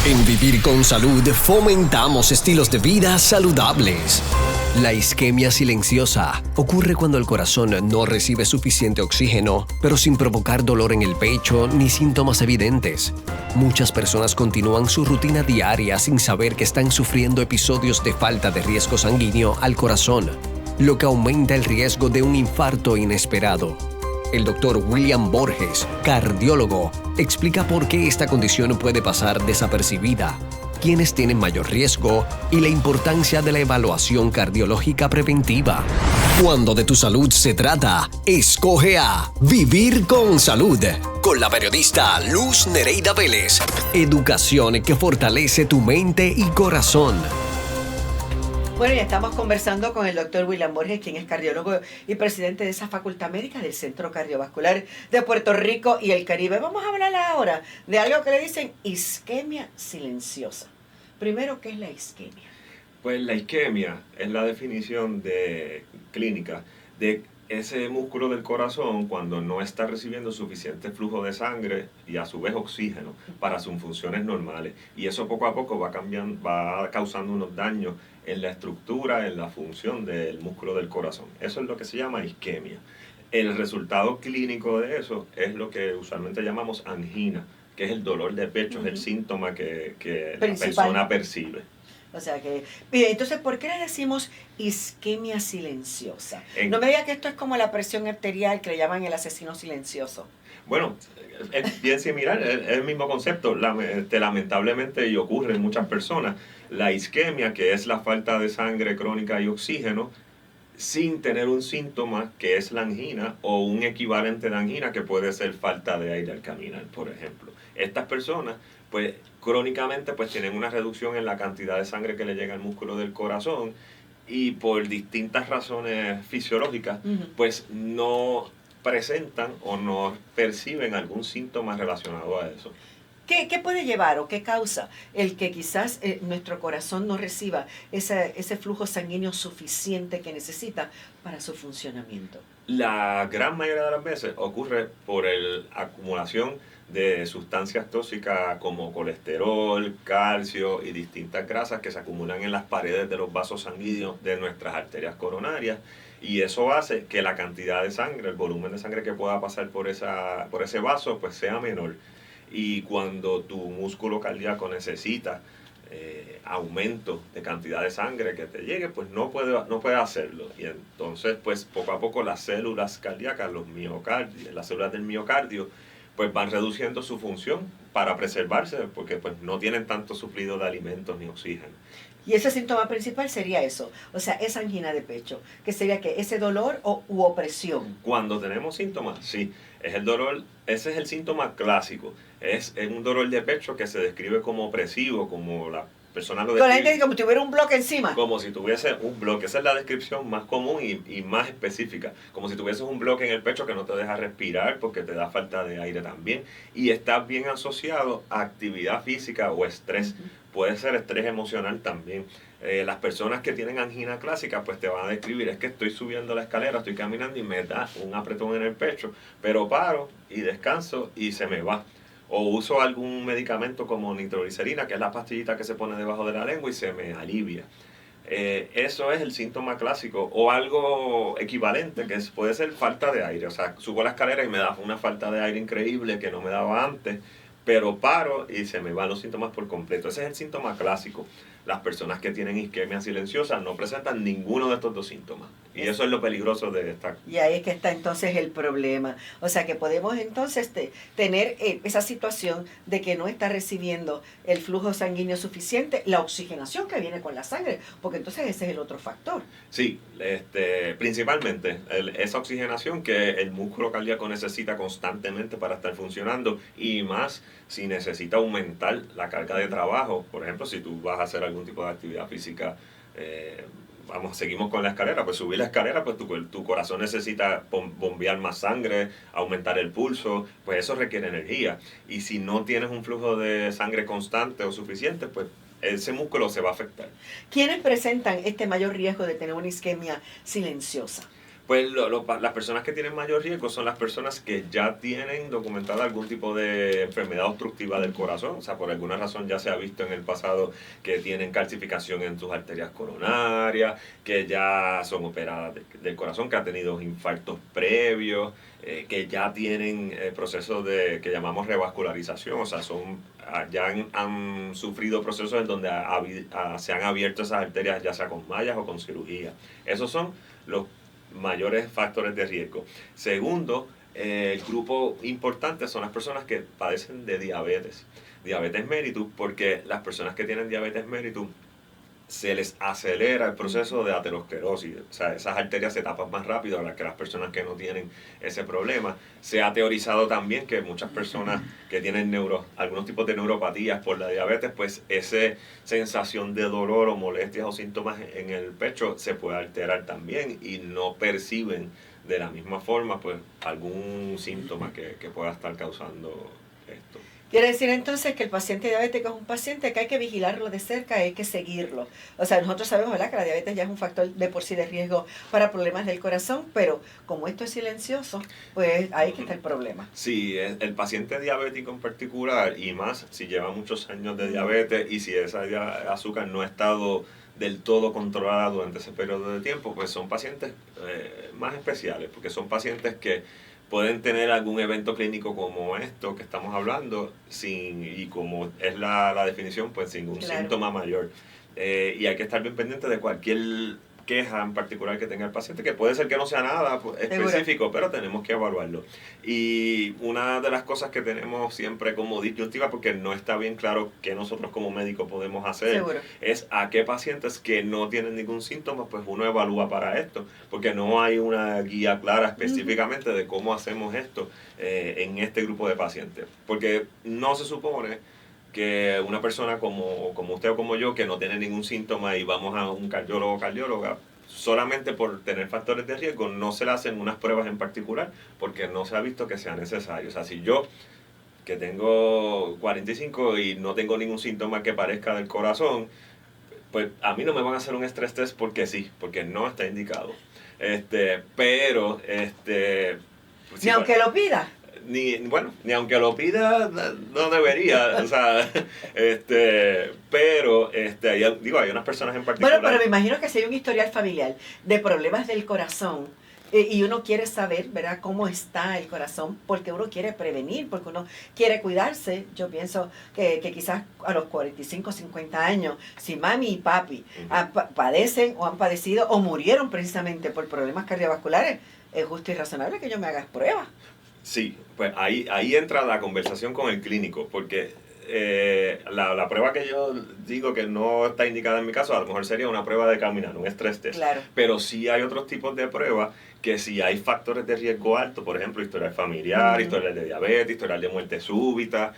En Vivir con Salud fomentamos estilos de vida saludables. La isquemia silenciosa ocurre cuando el corazón no recibe suficiente oxígeno, pero sin provocar dolor en el pecho ni síntomas evidentes. Muchas personas continúan su rutina diaria sin saber que están sufriendo episodios de falta de riesgo sanguíneo al corazón, lo que aumenta el riesgo de un infarto inesperado. El doctor William Borges, cardiólogo, explica por qué esta condición puede pasar desapercibida, quiénes tienen mayor riesgo y la importancia de la evaluación cardiológica preventiva. Cuando de tu salud se trata, escoge a Vivir con Salud, con la periodista Luz Nereida Vélez. Educación que fortalece tu mente y corazón. Bueno, ya estamos conversando con el doctor William Borges, quien es cardiólogo y presidente de esa facultad médica del Centro Cardiovascular de Puerto Rico y el Caribe. Vamos a hablar ahora de algo que le dicen isquemia silenciosa. Primero, ¿qué es la isquemia? Pues la isquemia es la definición clínica de ese músculo del corazón cuando no está recibiendo suficiente flujo de sangre y a su vez oxígeno para sus funciones normales. Y eso poco a poco va causando unos daños en la estructura, en la función del músculo del corazón. Eso es lo que se llama isquemia. El resultado clínico de eso es lo que usualmente llamamos angina, que es el dolor de pecho, es el síntoma que la persona percibe. O sea que, mire, entonces, ¿por qué le decimos isquemia silenciosa? No me diga que esto es como la presión arterial que le llaman el asesino silencioso. Bueno, es bien similar, es el mismo concepto. Lamentablemente, y ocurre en muchas personas, la isquemia, que es la falta de sangre crónica y oxígeno, sin tener un síntoma que es la angina o un equivalente de angina que puede ser falta de aire al caminar, por ejemplo. Estas personas, pues crónicamente pues tienen una reducción en la cantidad de sangre que le llega al músculo del corazón y por distintas razones fisiológicas pues no presentan o no perciben algún síntoma relacionado a eso. ¿Qué puede llevar o qué causa el que quizás nuestro corazón no reciba ese flujo sanguíneo suficiente que necesita para su funcionamiento? La gran mayoría de las veces ocurre por la acumulación de sustancias tóxicas como colesterol, calcio y distintas grasas que se acumulan en las paredes de los vasos sanguíneos de nuestras arterias coronarias, y eso hace que la cantidad de sangre, el volumen de sangre que pueda pasar por ese vaso pues sea menor. Y cuando tu músculo cardíaco necesita aumento de cantidad de sangre que te llegue, pues no puede hacerlo. Y entonces, pues poco a poco las células cardíacas, las células del miocardio, pues van reduciendo su función para preservarse, porque pues no tienen tanto suplido de alimentos ni oxígeno. Y ese síntoma principal sería eso, o sea, esa angina de pecho, que sería que ese dolor u opresión. Cuando tenemos síntomas, sí, es el dolor, ese es el síntoma clásico, es un dolor de pecho que se describe como opresivo, como la persona lo describe. Con la gente como si tuviera un bloque encima. Como si tuviese un bloque, esa es la descripción más común y más específica, como si tuvieses un bloque en el pecho que no te deja respirar porque te da falta de aire también, y está bien asociado a actividad física o estrés. Puede ser estrés emocional también. Las personas que tienen angina clásica pues te van a describir, es que estoy subiendo la escalera, estoy caminando y me da un apretón en el pecho, pero paro y descanso y se me va. O uso algún medicamento como nitroglicerina, que es la pastillita que se pone debajo de la lengua y se me alivia. Eso es el síntoma clásico. O algo equivalente, que puede ser falta de aire. O sea, subo la escalera y me da una falta de aire increíble que no me daba antes, pero paro y se me van los síntomas por completo. Ese es el síntoma clásico. Las personas que tienen isquemia silenciosa no presentan ninguno de estos dos síntomas. Y eso es lo peligroso de esta. Y ahí es que está entonces el problema. O sea que podemos entonces tener esa situación de que no está recibiendo el flujo sanguíneo suficiente, la oxigenación que viene con la sangre, porque entonces ese es el otro factor. Sí, principalmente esa oxigenación que el músculo cardíaco necesita constantemente para estar funcionando, y más si necesita aumentar la carga de trabajo. Por ejemplo, si tú vas a hacer algún tipo de actividad física, seguimos con la escalera, pues subir la escalera, pues tu corazón necesita bombear más sangre, aumentar el pulso, pues eso requiere energía. Y si no tienes un flujo de sangre constante o suficiente, pues ese músculo se va a afectar. ¿Quiénes presentan este mayor riesgo de tener una isquemia silenciosa? Pues las personas que tienen mayor riesgo son las personas que ya tienen documentada algún tipo de enfermedad obstructiva del corazón. O sea, por alguna razón ya se ha visto en el pasado que tienen calcificación en sus arterias coronarias, que ya son operadas del corazón, que han tenido infartos previos, que ya tienen procesos que llamamos revascularización. O sea, ya han sufrido procesos en donde se han abierto esas arterias, ya sea con mallas o con cirugía. Esos son los mayores factores de riesgo. Segundo, el grupo importante son las personas que padecen de diabetes mellitus, porque las personas que tienen diabetes mellitus se les acelera el proceso de aterosclerosis. O sea, esas arterias se tapan más rápido que las personas que no tienen ese problema. Se ha teorizado también que muchas personas que tienen algunos tipos de neuropatías por la diabetes, pues esa sensación de dolor o molestias o síntomas en el pecho se puede alterar también y no perciben de la misma forma pues algún síntoma que pueda estar causando esto. Quiere decir entonces que el paciente diabético es un paciente que hay que vigilarlo de cerca, hay que seguirlo. O sea, nosotros sabemos, ¿verdad?, que la diabetes ya es un factor de por sí de riesgo para problemas del corazón, pero como esto es silencioso, pues ahí que está el problema. Sí, el paciente diabético en particular, y más si lleva muchos años de diabetes y si esa azúcar no ha estado del todo controlada durante ese periodo de tiempo, pues son pacientes más especiales, porque son pacientes que pueden tener algún evento clínico como esto que estamos hablando, y como es la definición, pues sin un síntoma mayor. Y hay que estar bien pendiente de cualquier queja en particular que tenga el paciente, que puede ser que no sea nada específico, pero tenemos que evaluarlo. Y una de las cosas que tenemos siempre como disyuntiva, porque no está bien claro qué nosotros como médicos podemos hacer, es a qué pacientes que no tienen ningún síntoma, pues uno evalúa para esto, porque no hay una guía clara específicamente de cómo hacemos esto en este grupo de pacientes. Porque no se supone que una persona como usted o como yo, que no tiene ningún síntoma y vamos a un cardiólogo o cardióloga, solamente por tener factores de riesgo, no se le hacen unas pruebas en particular, porque no se ha visto que sea necesario. O sea, si yo, que tengo 45 y no tengo ningún síntoma que parezca del corazón, pues a mí no me van a hacer un estrés test porque sí, porque no está indicado. Pero ni aunque lo pida. Ni aunque lo pida, no debería, o sea, pero, hay unas personas en particular. Bueno, pero me imagino que si hay un historial familiar de problemas del corazón, y uno quiere saber, ¿verdad?, cómo está el corazón, porque uno quiere prevenir, porque uno quiere cuidarse. Yo pienso que quizás a los 45, 50 años, si mami y papi padecen o han padecido o murieron precisamente por problemas cardiovasculares, es justo y razonable que yo me haga pruebas. Sí, pues ahí entra la conversación con el clínico, porque la prueba que yo digo que no está indicada en mi caso, a lo mejor sería una prueba de caminar, un estrés test. Claro. Pero sí hay otros tipos de pruebas que si hay factores de riesgo alto, por ejemplo, historial familiar, historial de diabetes, historial de muerte súbita,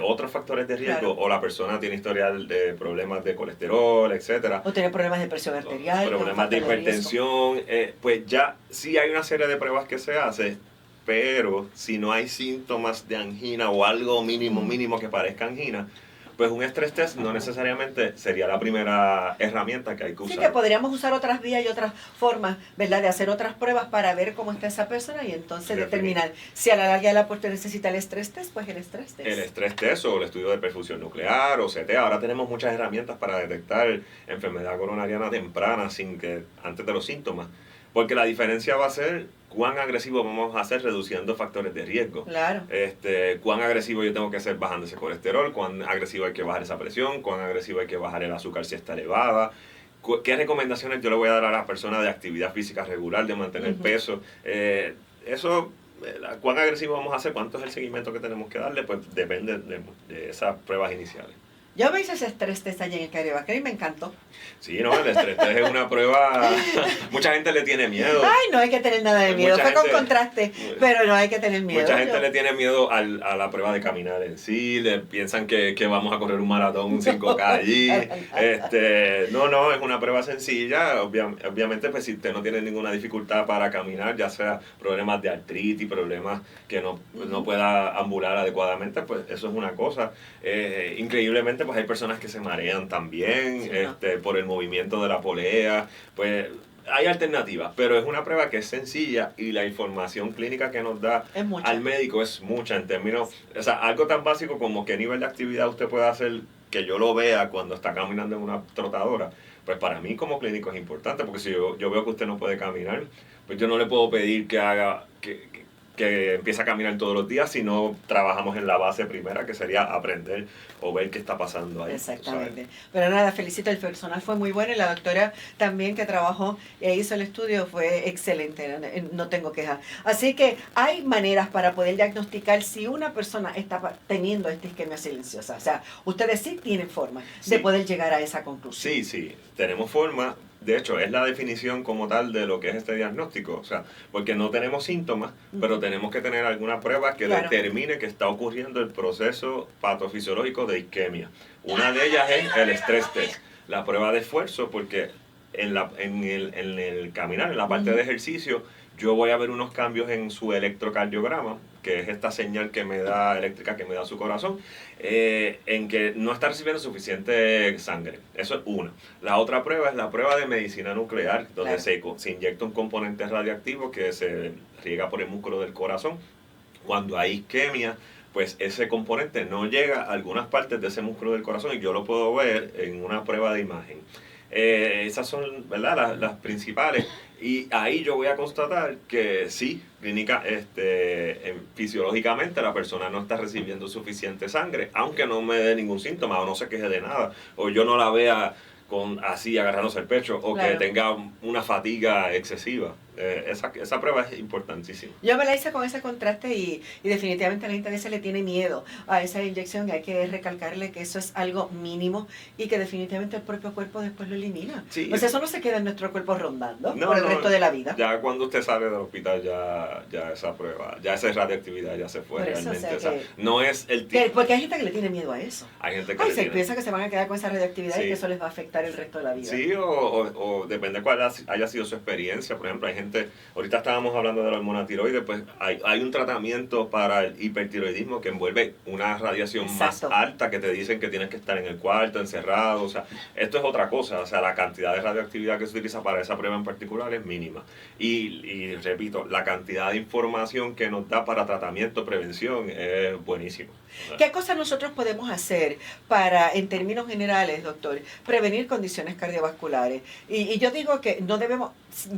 otros factores de riesgo, o la persona tiene historial de problemas de colesterol, etcétera, o tiene problemas de presión arterial, problemas de hipertensión, pues ya sí hay una serie de pruebas que se hace. Pero si no hay síntomas de angina o algo mínimo que parezca angina, pues un estrés test no necesariamente sería la primera herramienta que hay que usar. Sí, que podríamos usar otras vías y otras formas, ¿verdad?, de hacer otras pruebas para ver cómo está esa persona y entonces determinar si a la larga de la puerta necesita el estrés test, pues el estrés test. El estrés test o el estudio de perfusión nuclear o CT. Ahora tenemos muchas herramientas para detectar enfermedad coronariana temprana antes de los síntomas. Porque la diferencia va a ser cuán agresivo vamos a ser reduciendo factores de riesgo. Claro. Cuán agresivo yo tengo que ser bajando ese colesterol, cuán agresivo hay que bajar esa presión, cuán agresivo hay que bajar el azúcar si está elevada. ¿Qué recomendaciones yo le voy a dar a la persona de actividad física regular, de mantener peso? Cuán agresivo vamos a hacer, cuánto es el seguimiento que tenemos que darle, pues depende de esas pruebas iniciales. Yo me hice ese estrés test allí en el cardiovascular y me encantó. Sí, no, el estrés test es una prueba. Mucha gente le tiene miedo. Ay, no hay que tener nada de miedo. Fue con contraste, pero no hay que tener miedo. Mucha gente le tiene miedo a la prueba de caminar en sí. Piensan que vamos a correr un maratón, un 5K allí. No, es una prueba sencilla. Obviamente, pues si usted no tiene ninguna dificultad para caminar, ya sea problemas de artritis, problemas que no pueda ambular adecuadamente, pues eso es una cosa. Increíblemente, pues hay personas que se marean también, sí, por el movimiento de la polea, pues hay alternativas, pero es una prueba que es sencilla y la información clínica que nos da al médico es mucha en términos, o sea, algo tan básico como qué nivel de actividad usted puede hacer que yo lo vea cuando está caminando en una trotadora. Pues para mí como clínico es importante, porque si yo veo que usted no puede caminar, pues yo no le puedo pedir que haga, que empiece a caminar todos los días, si no trabajamos en la base primera, que sería aprender o ver qué está pasando ahí. Exactamente. Pero nada, felicito, el personal fue muy bueno y la doctora también que trabajó e hizo el estudio fue excelente, no tengo quejas. Así que hay maneras para poder diagnosticar si una persona está teniendo esta isquemia silenciosa. O sea, ustedes sí tienen forma de poder llegar a esa conclusión. Sí, tenemos forma. De hecho, es la definición como tal de lo que es este diagnóstico. O sea, porque no tenemos síntomas, pero tenemos que tener alguna prueba que determine que está ocurriendo el proceso patofisiológico de isquemia. Una de ellas es el estrés test, la prueba de esfuerzo, porque en el caminar, en la parte de ejercicio, yo voy a ver unos cambios en su electrocardiograma, que es esta señal que me da eléctrica que me da su corazón, en que no está recibiendo suficiente sangre. Eso es una. La otra prueba es la prueba de medicina nuclear, donde se inyecta un componente radiactivo que se riega por el músculo del corazón. Cuando hay isquemia, pues ese componente no llega a algunas partes de ese músculo del corazón y yo lo puedo ver en una prueba de imagen. Esas son, ¿verdad?, las principales, y ahí yo voy a constatar que sí, fisiológicamente la persona no está recibiendo suficiente sangre, aunque no me dé ningún síntoma o no se queje de nada, o yo no la vea así agarrándose el pecho, o que tenga una fatiga excesiva. Esa prueba es importantísima. Yo me la hice con ese contraste y definitivamente la gente a veces le tiene miedo a esa inyección, y hay que recalcarle que eso es algo mínimo y que definitivamente el propio cuerpo después lo elimina. Sí, pues eso no se queda en nuestro cuerpo rondando por el resto de la vida. Ya cuando usted sale del hospital, ya esa prueba, ya esa radioactividad ya se fue realmente. O sea, no es el tipo. Porque hay gente que le tiene miedo a eso. Hay gente que se piensa que se van a quedar con esa radioactividad y que eso les va a afectar el resto de la vida. Sí, o depende de cuál haya sido su experiencia. Por ejemplo, hay gente, ahorita estábamos hablando de la hormona tiroides, pues hay un tratamiento para el hipertiroidismo que envuelve una radiación más alta, que te dicen que tienes que estar en el cuarto, encerrado. O sea, esto es otra cosa. O sea, la cantidad de radioactividad que se utiliza para esa prueba en particular es mínima. Y repito, la cantidad de información que nos da para tratamiento, prevención, es buenísima. ¿Qué cosas nosotros podemos hacer para, en términos generales, doctor, prevenir condiciones cardiovasculares? Y yo digo que no debemos,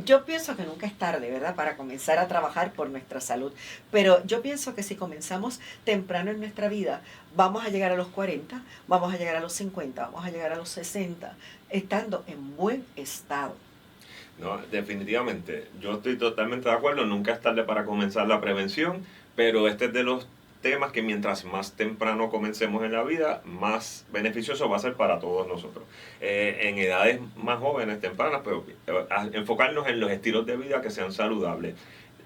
yo pienso que nunca es tarde, ¿verdad?, para comenzar a trabajar por nuestra salud. Pero yo pienso que si comenzamos temprano en nuestra vida, vamos a llegar a los 40, vamos a llegar a los 50, vamos a llegar a los 60, estando en buen estado. No, definitivamente. Yo estoy totalmente de acuerdo. Nunca es tarde para comenzar la prevención, pero este es de los temas que mientras más temprano comencemos en la vida, más beneficioso va a ser para todos nosotros. En edades más jóvenes, tempranas, pero enfocarnos en los estilos de vida que sean saludables.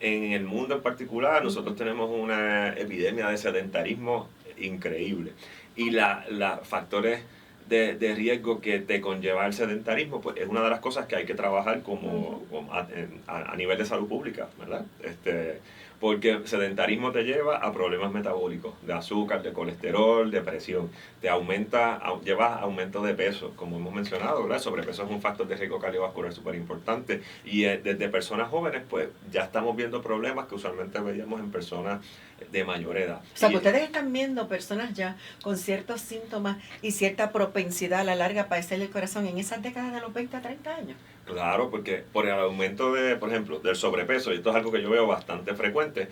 En el mundo en particular, nosotros tenemos una epidemia de sedentarismo increíble. Y los factores de riesgo que te conlleva el sedentarismo, pues es una de las cosas que hay que trabajar a nivel de salud pública, ¿verdad? Porque sedentarismo te lleva a problemas metabólicos, de azúcar, de colesterol, de presión. Lleva a aumento de peso, como hemos mencionado, ¿verdad? Sobrepeso es un factor de riesgo cardiovascular súper importante. Y desde personas jóvenes, pues ya estamos viendo problemas que usualmente veíamos en personas de mayor edad. O sea, que ustedes están viendo personas ya con ciertos síntomas y cierta propensidad a la larga a padecer el corazón en esas décadas de los 20 a 30 años. Claro, porque por el aumento por ejemplo, del sobrepeso, y esto es algo que yo veo bastante frecuente,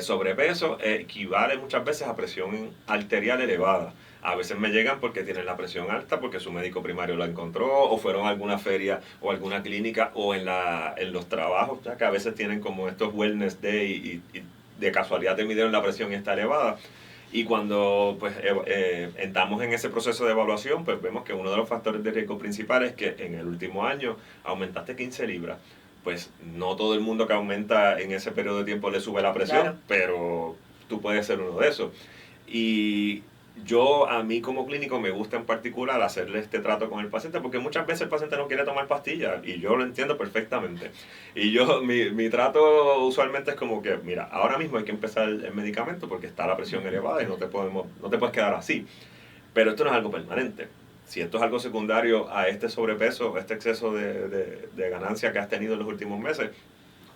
sobrepeso equivale muchas veces a presión arterial elevada. A veces me llegan porque tienen la presión alta, porque su médico primario la encontró, o fueron a alguna feria o alguna clínica, o en los trabajos, ya que a veces tienen como estos wellness day y de casualidad te midieron la presión y está elevada. Y cuando pues entramos en ese proceso de evaluación, pues vemos que uno de los factores de riesgo principales es que en el último año aumentaste 15 libras. Pues no todo el mundo que aumenta en ese periodo de tiempo le sube la presión, pero tú puedes ser uno de esos. Y a mí como clínico me gusta en particular hacerle este trato con el paciente, porque muchas veces el paciente no quiere tomar pastillas y yo lo entiendo perfectamente. Y mi trato usualmente es como que, mira, ahora mismo hay que empezar el medicamento porque está la presión elevada y no te puedes quedar así. Pero esto no es algo permanente. si esto es algo secundario a este sobrepeso, este exceso de ganancia que has tenido en los últimos meses,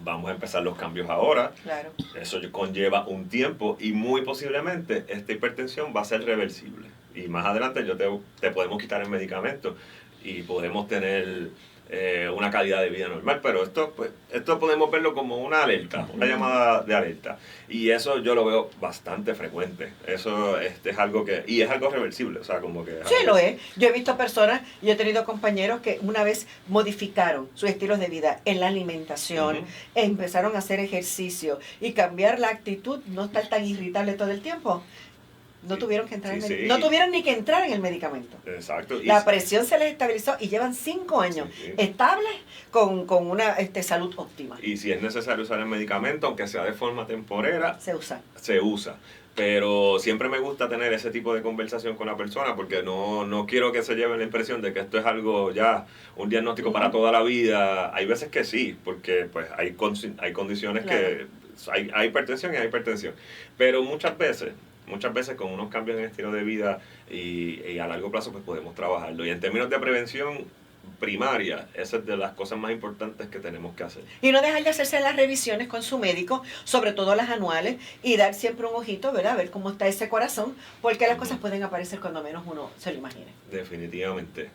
vamos a empezar los cambios ahora. Claro. Eso conlleva un tiempo y muy posiblemente esta hipertensión va a ser reversible. Y más adelante te podemos quitar el medicamento y podemos tener una calidad de vida normal, pero esto podemos verlo como una alerta, una llamada de alerta, y eso yo lo veo bastante frecuente. Eso es algo y es algo reversible, o sea, como que sí, lo es. Yo he visto personas, yo he tenido compañeros que una vez modificaron sus estilos de vida en la alimentación, empezaron a hacer ejercicio y cambiar la actitud, no estar tan irritable todo el tiempo. No tuvieron que entrar no tuvieron ni que entrar en el medicamento. Exacto. La presión se les estabilizó y llevan 5 años estables con una salud óptima. Y si es necesario usar el medicamento, aunque sea de forma temporera, se usa. Pero siempre me gusta tener ese tipo de conversación con la persona porque no quiero que se lleven la impresión de que esto es algo ya, un diagnóstico para toda la vida. Hay veces que sí, porque pues hay condiciones que hay hipertensión y hay hipertensión. Pero muchas veces con unos cambios en el estilo de vida y a largo plazo pues podemos trabajarlo. Y en términos de prevención primaria, esa es de las cosas más importantes que tenemos que hacer. Y no dejar de hacerse las revisiones con su médico, sobre todo las anuales, y dar siempre un ojito, ¿verdad? A ver cómo está ese corazón, porque las cosas pueden aparecer cuando menos uno se lo imagine. Definitivamente.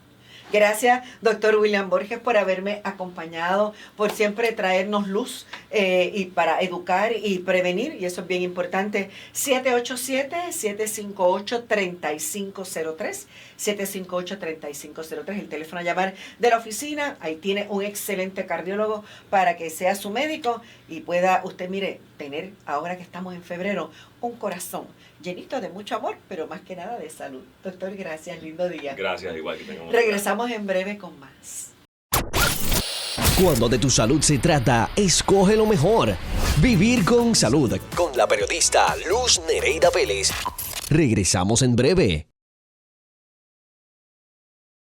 Gracias, doctor William Borges, por haberme acompañado, por siempre traernos luz y para educar y prevenir, y eso es bien importante. 787-758-3503, 758-3503, el teléfono a llamar de la oficina. Ahí tiene un excelente cardiólogo para que sea su médico y pueda usted, mire, tener, ahora que estamos en febrero, un corazón llenito de mucho amor, pero más que nada de salud. Doctor, gracias, lindo día. Gracias, igual que tengamos. Regresamos en breve con más. Cuando de tu salud se trata, escoge lo mejor. Vivir con salud. Con la periodista Luz Nereida Vélez. Regresamos en breve.